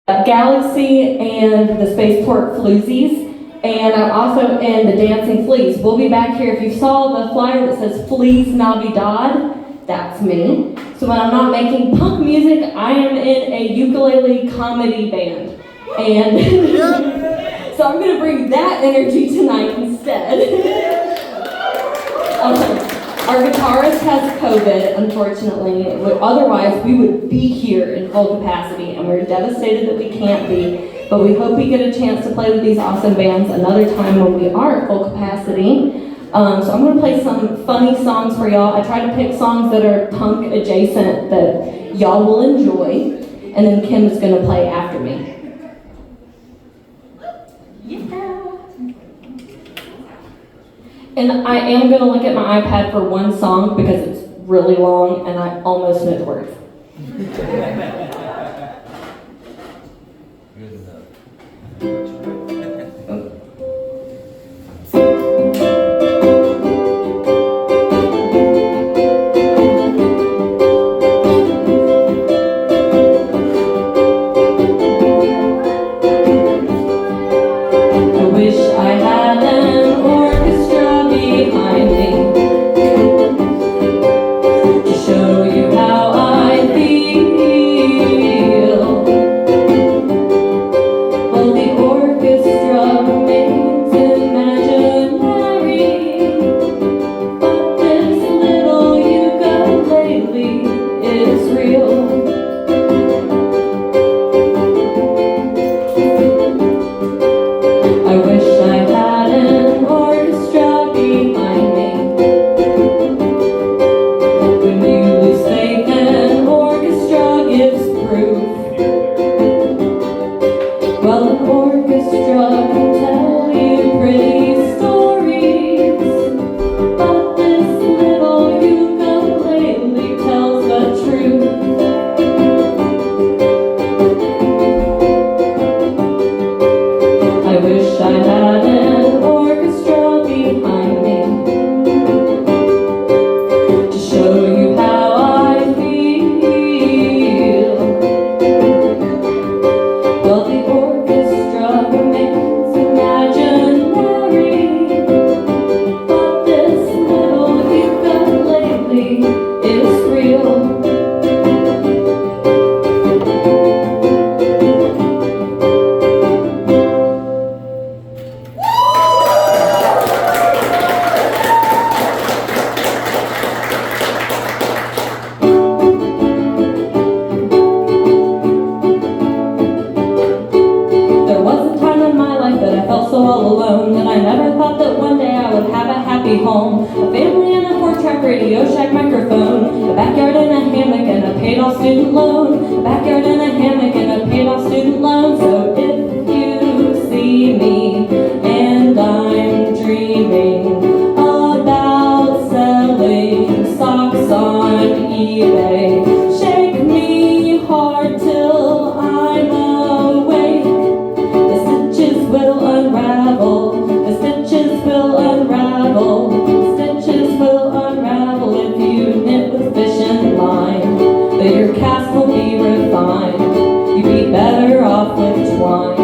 Galaxy and the Spaceport Floozies, and I'm also in the Dancing Fleas. We'll be back here. If you saw the flyer that says Fleas Navidad, that's me. So when I'm not making punk music, I am in a ukulele comedy band. And so I'm going to bring that energy tonight instead. Our guitarist has COVID, unfortunately. Otherwise, we would be here in full capacity, and we're devastated that we can't be. But we hope we get a chance to play with these awesome bands another time when we are at full capacity. So I'm going to play some funny songs for y'all. I try to pick songs that are punk adjacent that y'all will enjoy, and then Kim is going to play after me. And I am going to look at my iPad for one song because it's really long and I almost know the words. Good enough. I wish I had an orchestra behind me to show you how I feel. Well, the orchestra remains imaginary, but this little ukulele is real. I wish I had an orchestra behind me. When you lose faith, an orchestra gives proof. Well, an orchestra can tell you pretty stories, but this little ukulele tells the truth. I wish I had an orchestra behind me to show you how I feel. Well, the orchestra remains imaginary, but this little ukulele is real. There was a time in my life that I felt so all alone that I never thought that one day I would have a happy home, a family and a 4-track Radio Shack microphone, a backyard and a hammock and a paid-off student loan, a backyard and a hammock and a paid-off student loan. So if you see me and I'm dreaming about selling socks on eBay, shake me hard till I'm awake. The stitches will unravel, the stitches will unravel, the stitches will unravel if you knit with fishing line. But your cast will be refined, you'd be better off with twine.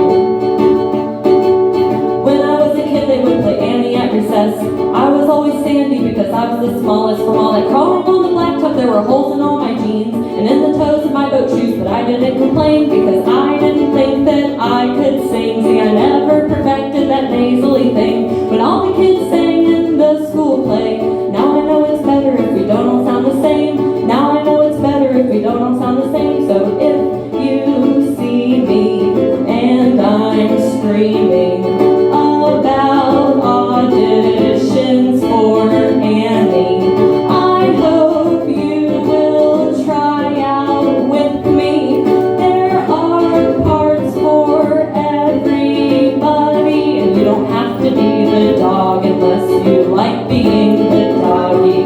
When I was a kid, they would play Annie at recess. I was always Sandy because I was the smallest from all that crawling on the blacktop. There were holes in all my jeans and in the toes of my boat shoes, but I didn't complain because I didn't think that I could sing. See, I never perfected that nasally thing when all the kids sang in the school play. Now I know it's better if we don't all sound the same. Now I know it's better if we don't all sound the same. So if you see me and I'm screaming about auditions for Annie, I hope you will try out with me. There are parts for everybody, and you don't have to be the dog unless you like being the doggy.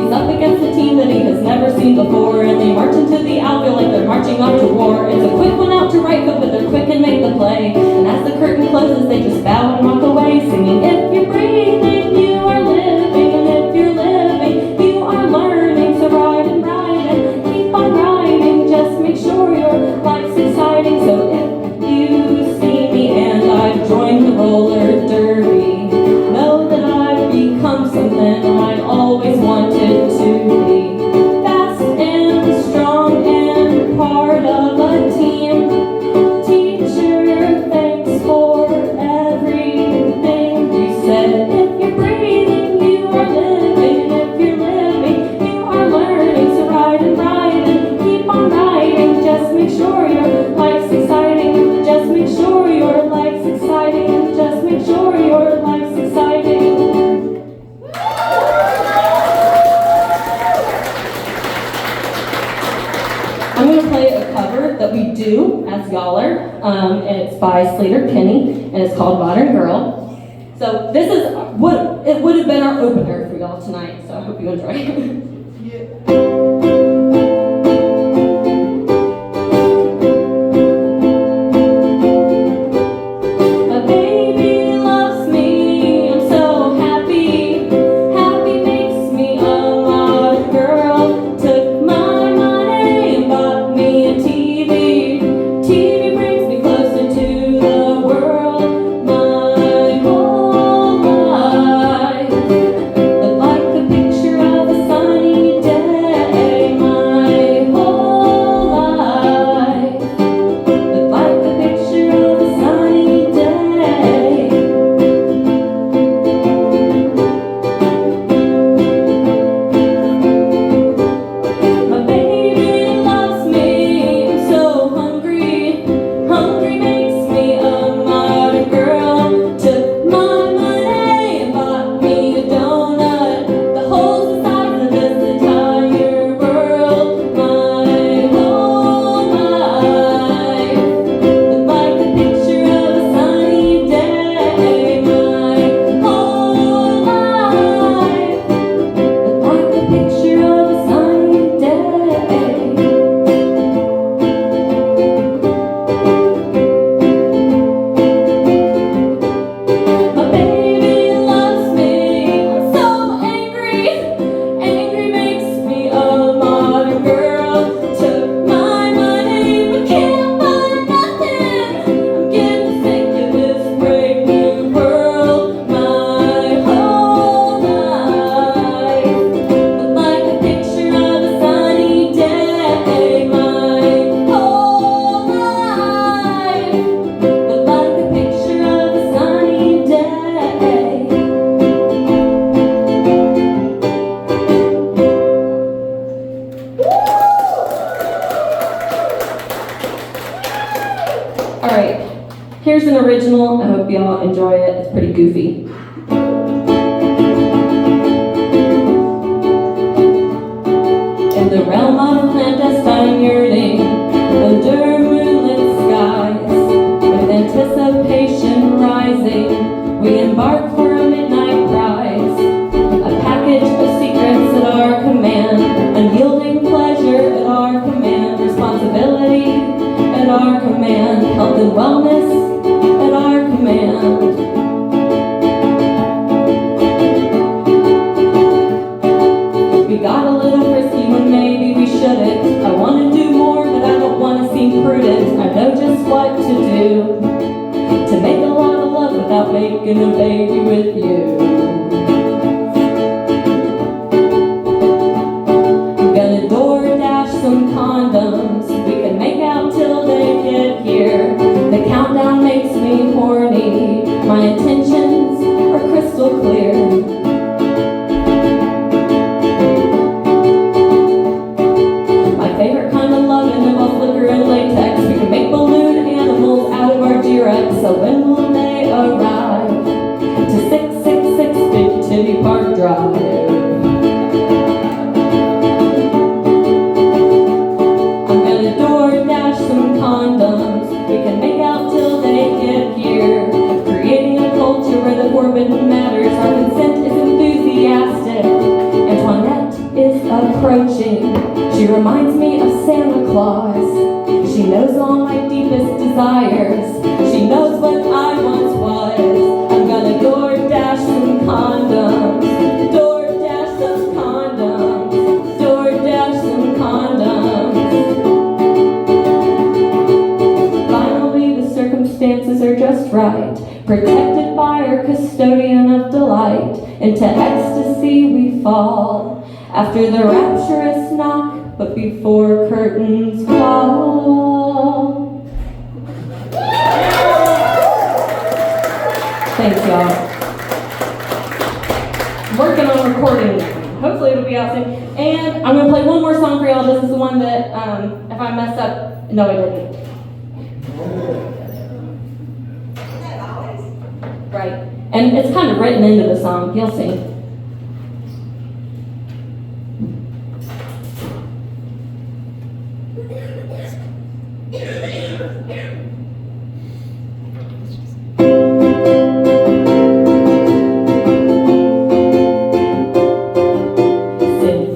He's up against a team that he has never seen before, and they march into the outfield like they're marching off to war. It's a quick one out to right field, but they're quick and make the play. And as the curtain closes, they just bow and walk away, singing, if you're breathing, you are living, and if you're living, you are learning. So ride and keep on riding, just make sure your life's sure your life's exciting. Just make sure your life's exciting. Just make sure your life's exciting. I'm going to play a cover that we do as Yaller, and it's by Sleater-Kinney, and it's called Modern Girl. So this is what it would have been our opener for y'all tonight, so I hope you enjoy it. Here's an original. I hope y'all enjoy it. It's pretty goofy. In the realm of clandestine yearning, under moonlit skies, with anticipation rising, we embark for a midnight prize. A package of secrets at our command, unyielding pleasure at our command, responsibility at our command, health and wellness at our command. We got a little frisky when maybe we shouldn't. I want to do more, but I don't want to seem prudent. I know just what to do to make a lot of love without making a baby with you. I'm gonna DoorDash some condoms. We can make out till they get here. The countdown makes me horny. My intentions are crystal clear. My favorite kind of loving involves liquor and latex. We can make balloon animals out of our G-Rex. So when will they arrive to 666 Big Titty Park Drive? I'm gonna DoorDash some condoms. We can make out till they get here, creating a culture where the forbidden matters. Our consent is enthusiastic. Antoinette is approaching. She reminds me of Santa Claus. She knows all my deepest desires. She knows what I once was. I'm gonna DoorDash some condoms. DoorDash some condoms. DoorDash some condoms. Circumstances are just right, protected by our custodian of delight. Into ecstasy we fall, after the rapturous knock, but before curtains fall. Thanks, y'all. I'm working on recording now. Hopefully it'll be out soon. And I'm going to play one more song for y'all. This is the one that, if I mess up, No, I didn't. Right. And it's kind of written into the song. You'll see.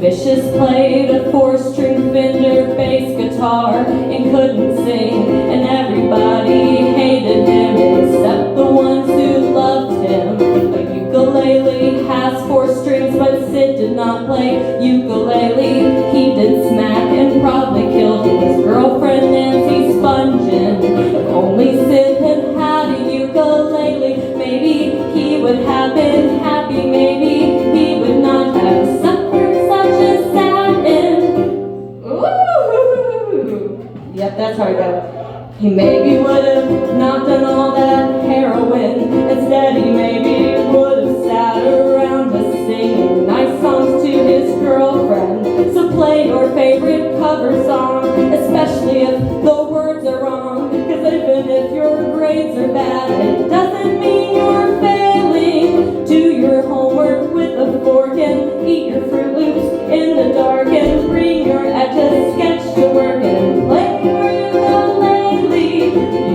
Vicious played a 4-string Fender bass guitar and couldn't sing, and everybody hated him except the ones who loved him. A ukulele has 4 strings, but Sid did not play ukulele. He did smack and probably killed his girlfriend Nancy Spungen. If only Sid had had a ukulele, maybe he would have been happy. Maybe he would not have suffered such a sad end. Ooh! Yep, that's how I go. He maybe would have not done all that heroin. Instead, he maybe would have sat around just singing nice songs to his girlfriend. So play your favorite cover song, especially if the words are wrong. Cause even if your grades are bad, it doesn't mean you're failing. Do your homework with a fork and eat your Fruit Loops in the dark, and bring your Etch-a-Sketch to work and play your ukulele.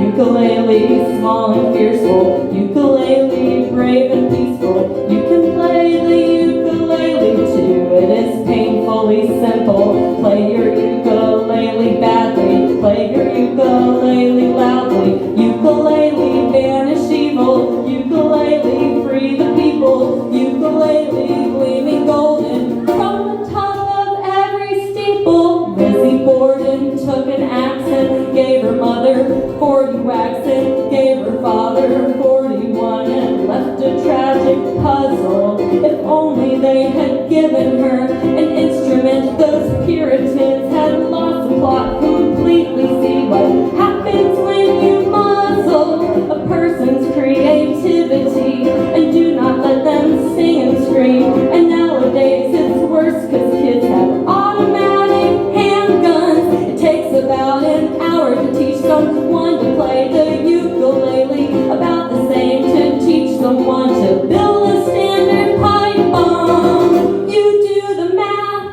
Ukulele, small and fearful. Ukulele, brave and peaceful. You can play the ukulele too. It is painfully simple. Play your ukulele badly. Play your ukulele loudly. Ukulele, banish evil. Ukulele, free the people. Ukulele, gleaming golden from the top of every steeple. Lizzie Borden took an axe and gave her mother 40 whacks and gave her father 41 and left a tragic puzzle. If only they had given her an instrument, those Puritans had lost the plot completely. See what happens when you muzzle a person's creativity and do not let them sing and scream. And nowadays it's worse because kids have automatic handguns. It takes about an hour to teach someone to play the ukulele, about the same to teach someone to build a standard pipe bomb. You do the math.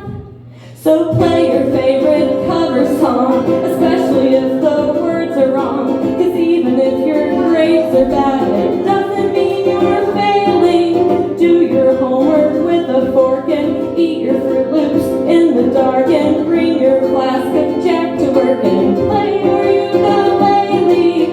So play your favorite cover song, especially if the words are wrong. Cause even if your grades are bad, it doesn't mean you're failing. Do your homework with a fork and eat your Fruit Loops in the dark, and bring your flask of Jack to work and play your ukulele.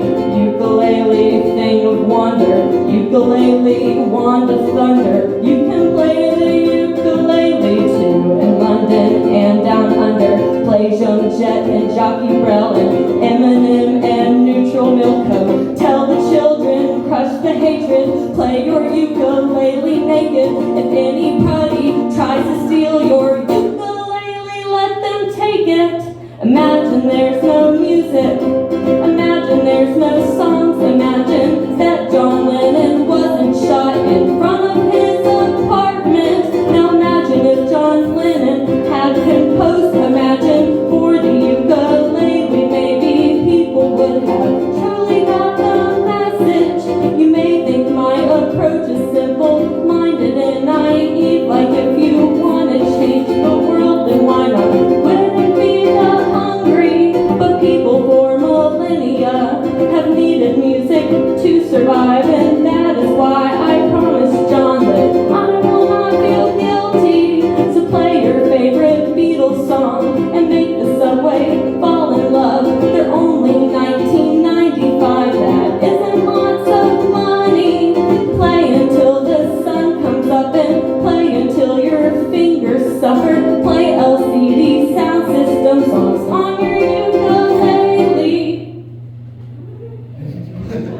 Ukulele, thing of wonder. Ukulele, wand of thunder. You can play the ukulele too in London and down under. Play Joan Jett and Jockey Brel and Eminem and Neutral Milk Co. Tell the children, crush the hatred. Play your ukulele naked. If anybody tries to steal your ukulele, let them take it. Imagine there's no music. Imagine there's no songs. Imagine that John Lennon wasn't shot in front of his apartment. Now imagine if John Lennon had composed Imagine for the ukulele. Maybe people would have truly got the message. You may think my approach is simple-minded and naive, like if you want to change the world, then why not? Wouldn't be the hungry, but people for millennia have needed music to survive, and that is why I promised John that I will not feel guilty. So play your favorite Beatles song and make the subway fall in love. They're only $19.95. That isn't lots of money. Play until the sun comes up and play until your fingers suffer. Play LCD sound system songs on your ukulele.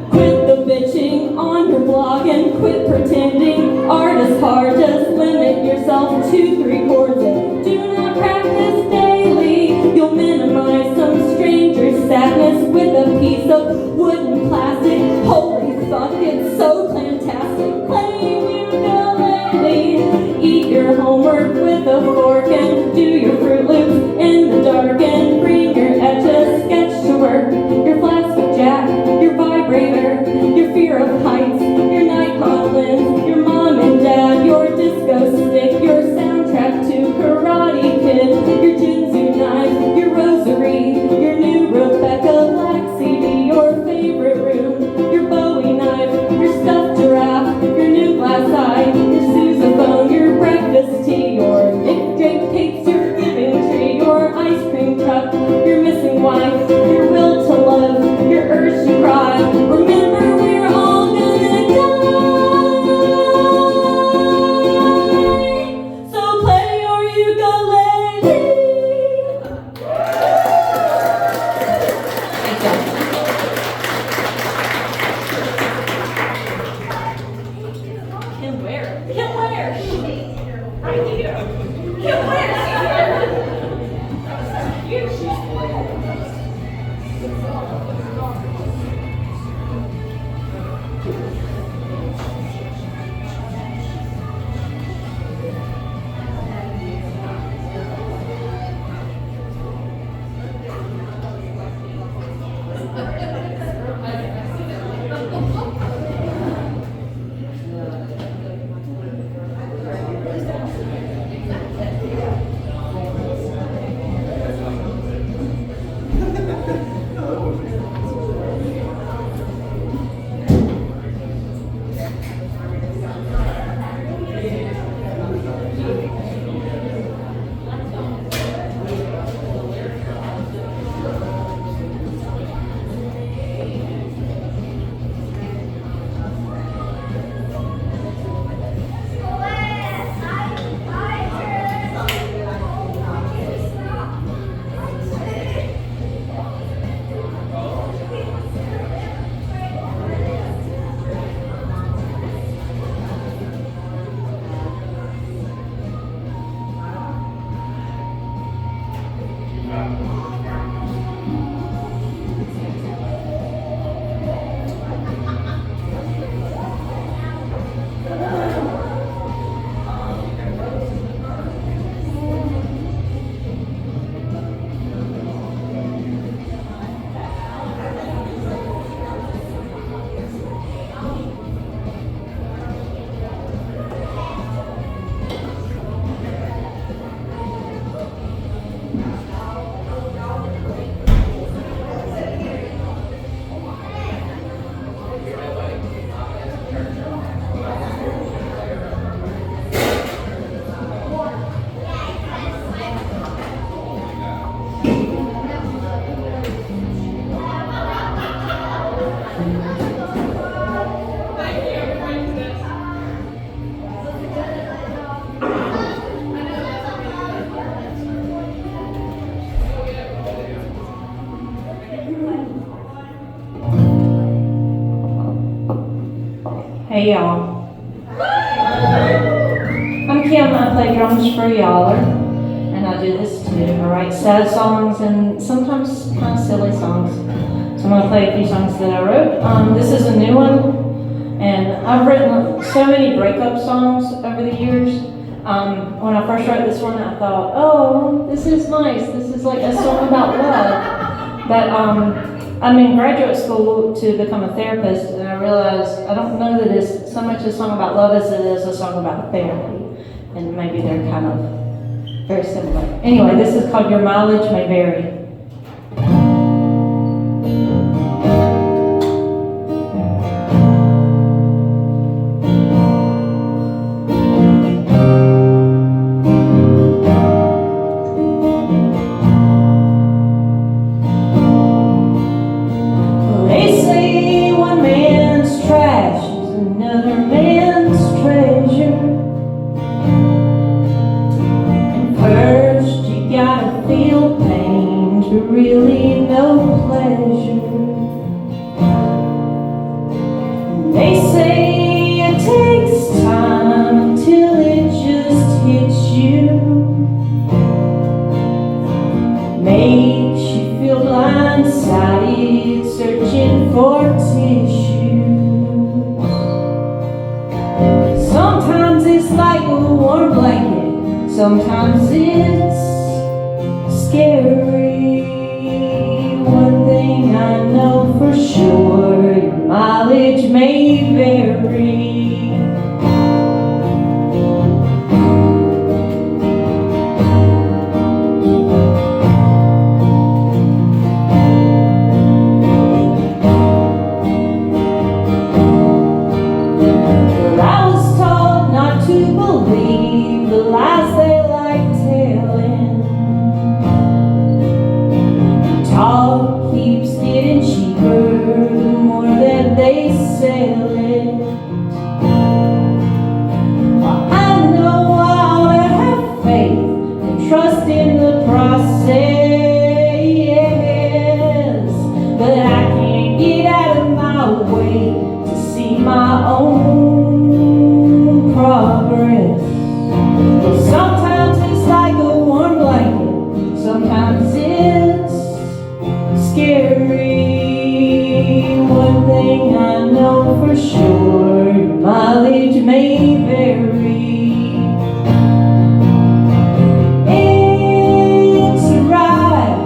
Quit the bitching on your blog and quit pretending art is hard. Just limit yourself to 3 chords and do not practice daily. You'll minimize some stranger's sadness with a piece of wooden plastic. Holy fuck, it's so fantastic playing ukulele. Eat your homework with a fork and do your Fruit Loops in the dark, and bring your Etch-a-Sketch Hey y'all. I'm Kim, I play drums for Yaller, and I do this too. I write sad songs and sometimes kind of silly songs. So I'm going to play a few songs that I wrote. This is a new one, and I've written so many breakup songs over the years. When I first wrote this one, I thought, oh, this is nice. This is like a song about love. But I'm in graduate school to become a therapist, and I realized I don't know that it's so much a song about love as it is a song about therapy. And maybe they're kind of very similar. Anyway, this is called Your Mileage May Vary. Really no pleasure. They say it takes time until it just hits you, makes you feel blindsided, searching for tissues. Sometimes it's like a warm blanket, sometimes it's scary. One thing I know for sure, your mileage may vary. But I was told not to believe the lies they like telling. Talk keeps getting cheaper the more that they sell it. Well, I know I ought to have faith and trust in the process, but I can't get out of my way to see my own progress. Well, sometimes it's like a warm blanket, sometimes it's scary. One thing I know know for sure your mileage may vary. It's a ride,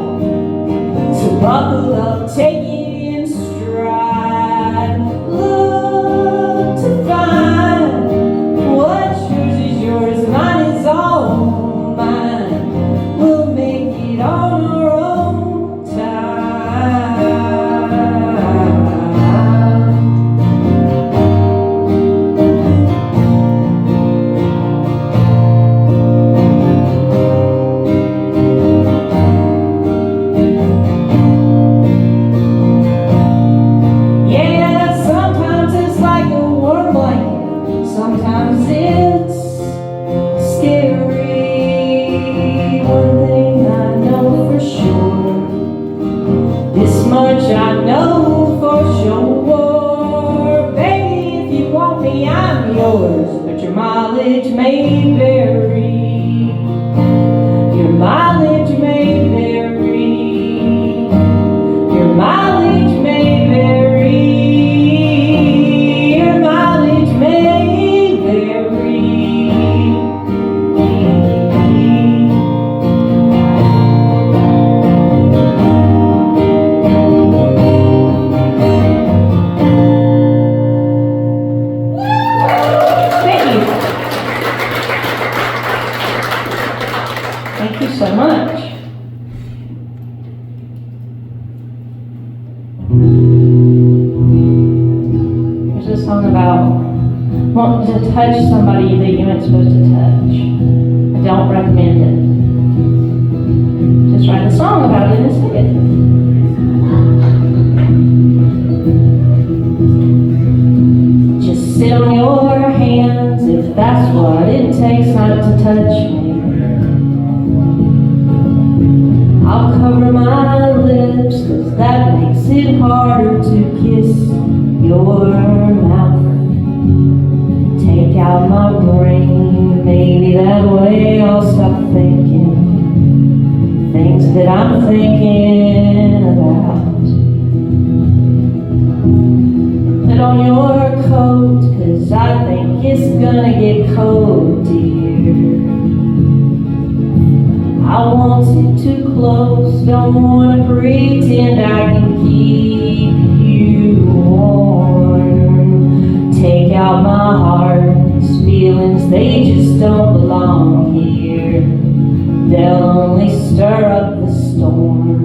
so buckle up, take it in stride. Look to find what's yours is yours, mine is all mine. We'll make it on our own time. Sometimes it's scary. One thing I know for sure, this much I know for sure. Baby, if you want me, I'm yours, but your mileage may vary. Your mileage may vary. Your mileage may vary. Your mileage may Thank you so much. Here's a song about wanting to touch somebody that you weren't supposed to touch. I don't recommend it. Just write a song about it and sing it. Just sit on your hands if that's what it takes not to touch me. I'll cover my lips, 'cause that makes it harder to kiss your mouth. Take out my brain, maybe that way I'll stop thinking things that I'm thinking about. Put on your coat, 'cause I think it's gonna get cold, dear. I want it too close, don't want to pretend I can keep you warm. Take out my heart, these feelings, they just don't belong here. They'll only stir up the storm.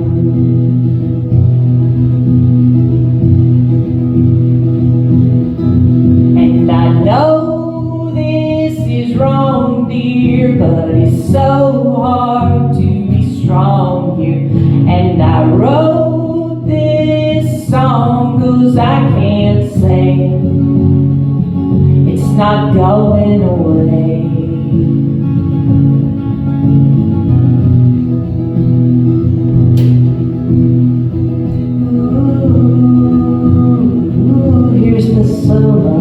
And I know this is wrong, dear, but it's so hard to be strong here. And I wrote this song 'cause I can't say it's not going away. Ooh, here's the solo.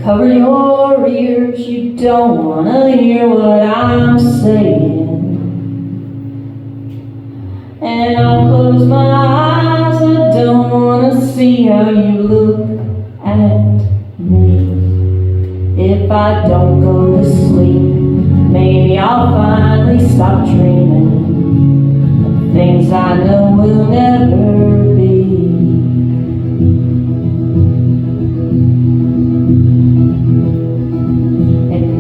Cover your ears, you don't wanna hear what I'm saying. And I'll close my eyes, I don't wanna see how you look at me. If I don't go to sleep, maybe I'll finally stop dreaming of things I know will never be.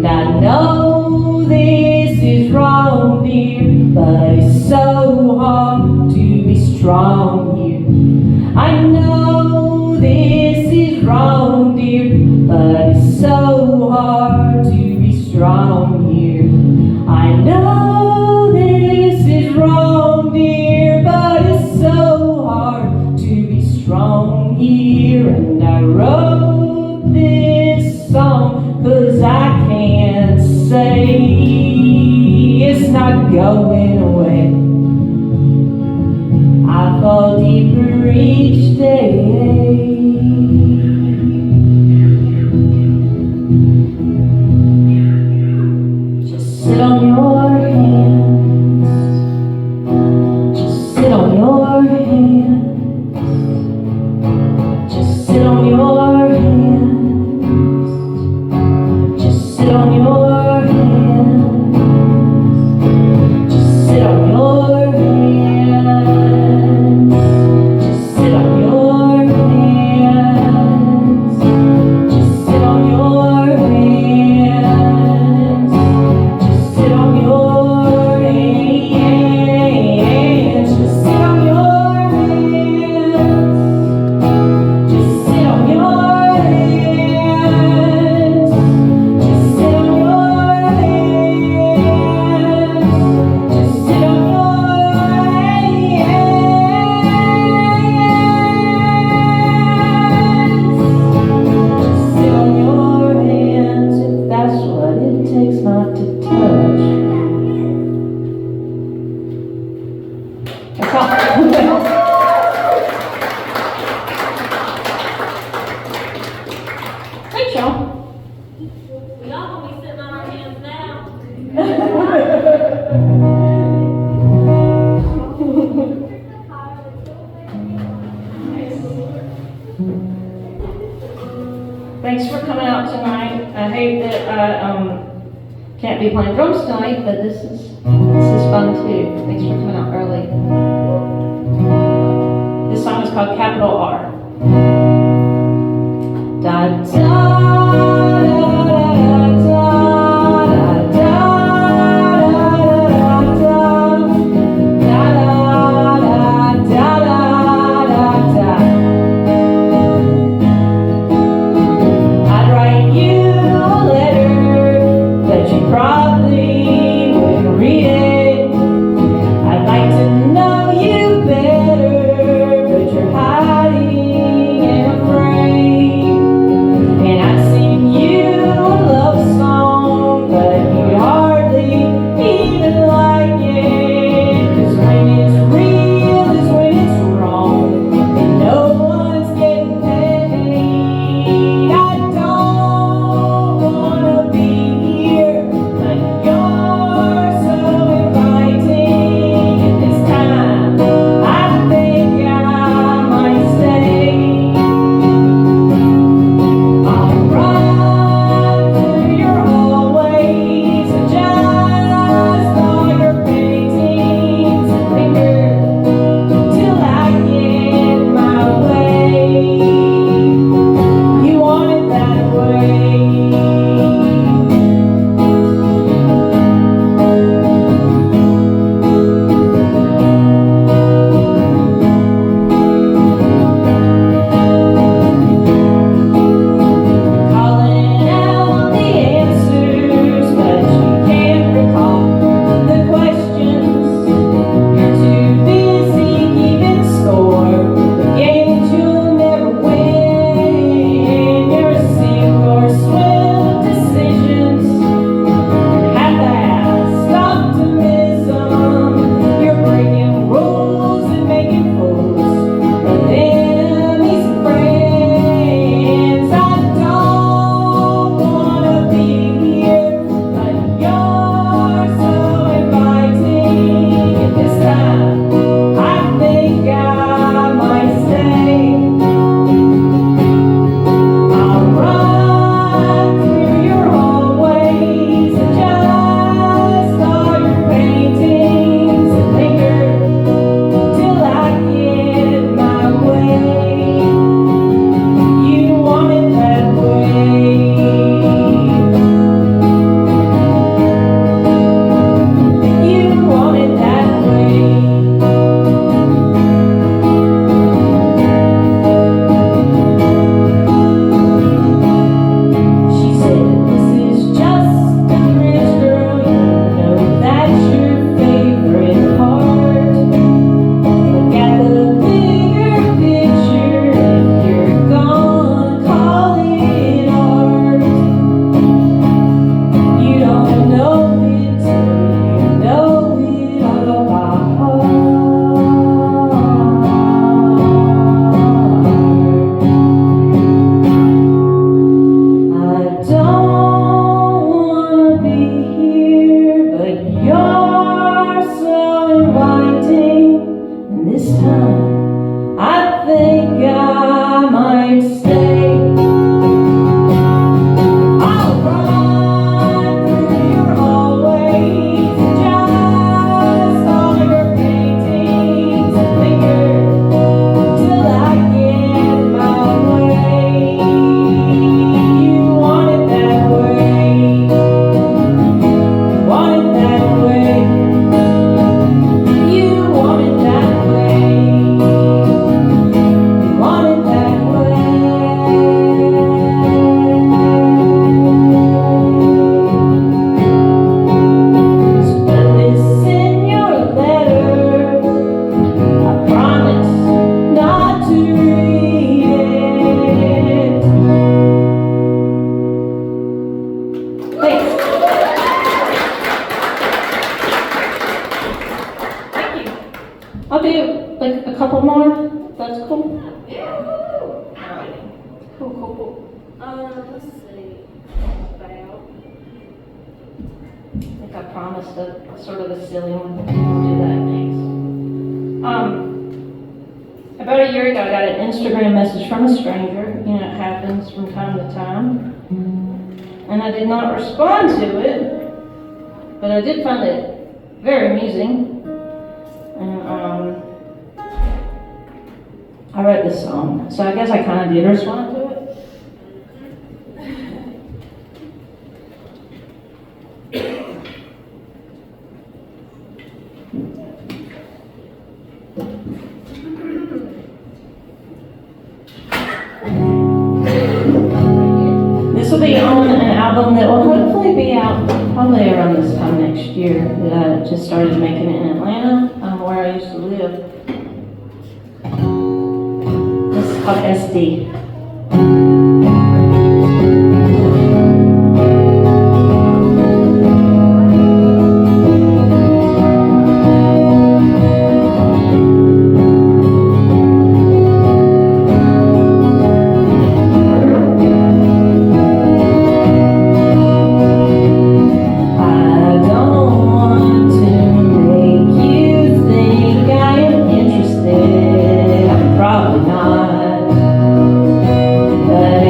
I know this is wrong, dear, but it's so hard to be strong here. I know this is wrong, dear, but it's so hard to be strong here. I know this is wrong, dear, but it's so hard say it's not going away. I fall deeper each day. Just sit on your hands. Just sit on your hands. Just sit on your hands. Just sit on your hands. Just sit on your hands. Just sit on your hands. Just sit on your hands. Just sit on your hands. Just sit on your hands. Just sit on your hands. Just sit on your hands. Just sit on your hands. If that's what it takes not to touch. That's all. Thanks, y'all. We all gonna be sitting on our hands now. Thanks for coming out tonight. I hate that I can't be playing drums tonight, but this is fun too. Thanks for coming out early. This song is called Capital R. Da da da da da I'd write you a letter, but you probably wouldn't read it. I'd like to know you better, but you're hiding in a frame. And I've seen you I promised a sort of a silly one. I'll do that next. About a year ago, I got an Instagram message from a stranger. You know, it happens from time to time. And I did not respond to it, but I did find it very amusing. And I wrote this song, so I guess I kind of did respond to it. This will be on an album that will hopefully be out probably around this time next year, that I just started making it in Atlanta, where I used to live. This is called SD. But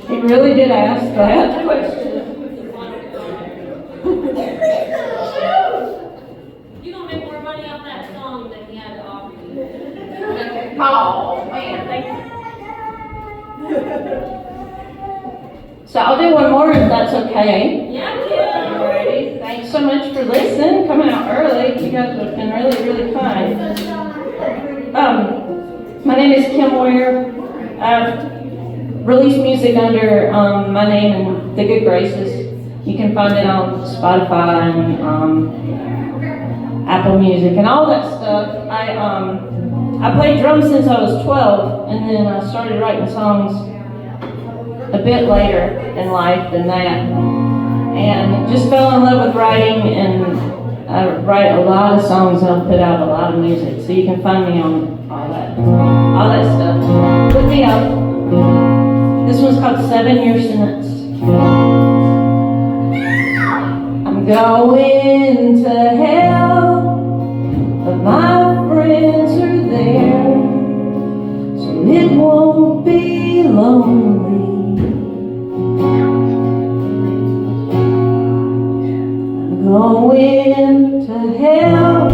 He really did ask that question. You're gonna make more money off that song than he had to offer you. Oh, man, thank you. So I'll do one more if that's okay. Yeah, Alrighty, thanks so much for listening, coming out early. You guys have been really, really kind. My name is Kim Ware. I've released music under my name and The Good Graces. You can find it on Spotify and Apple Music and all that stuff. I played drums since I was 12, and then I started writing songs a bit later in life than that. And just fell in love with writing, and I write a lot of songs and I'll put out a lot of music. So you can find me on all that stuff. Look me up. This one's called 7 Year Sentence. I'm going to hell, but my friends are there, so it won't be lonely. I'm going to hell,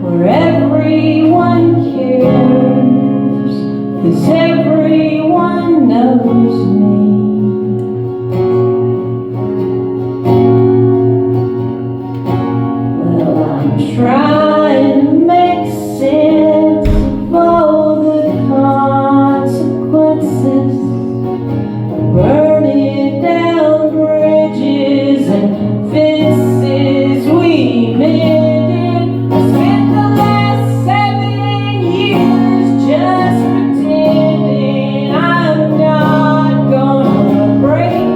where everyone cares, 'cause everyone knows me. Well, I'm trying to make sense of all the consequences of burning down bridges and fences we mended. I spent the last 7 years just pretending I'm not gonna break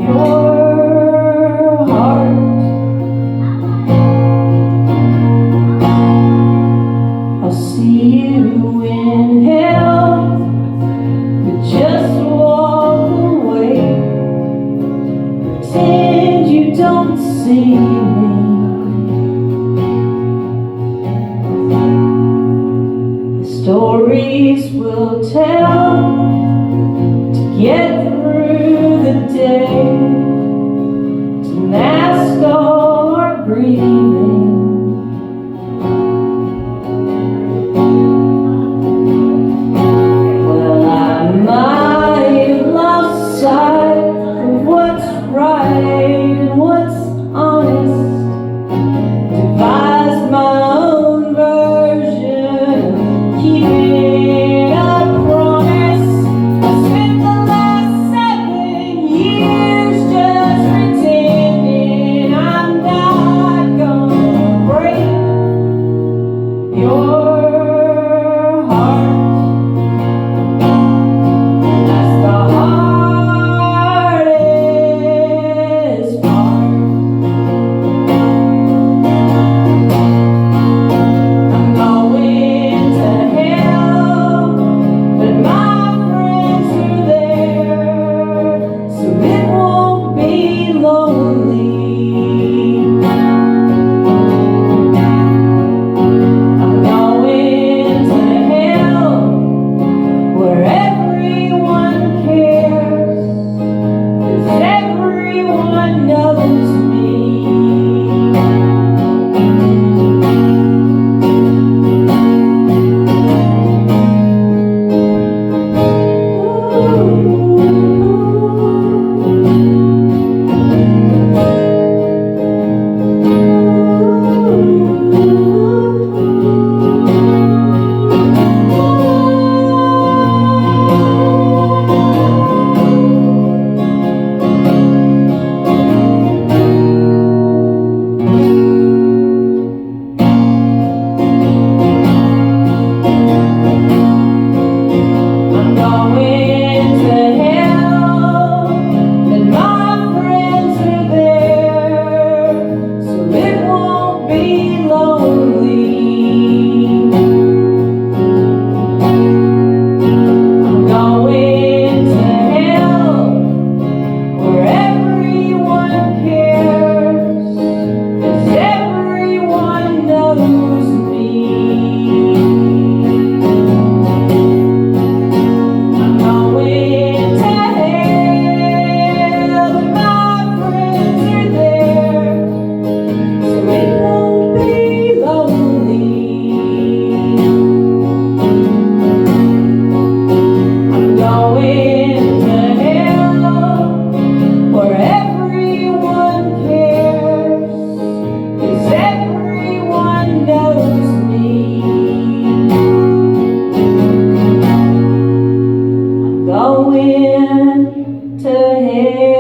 your heart. I'll see you in hell, but just walk away. Pretend you don't see me. The stories we'll tell to get through the day, to mask all our grieving. Well, I might have lost sight of what's right and what's honest, devised my own version, keeping a promise. I spent the last 7 years just pretending I'm not gonna hair.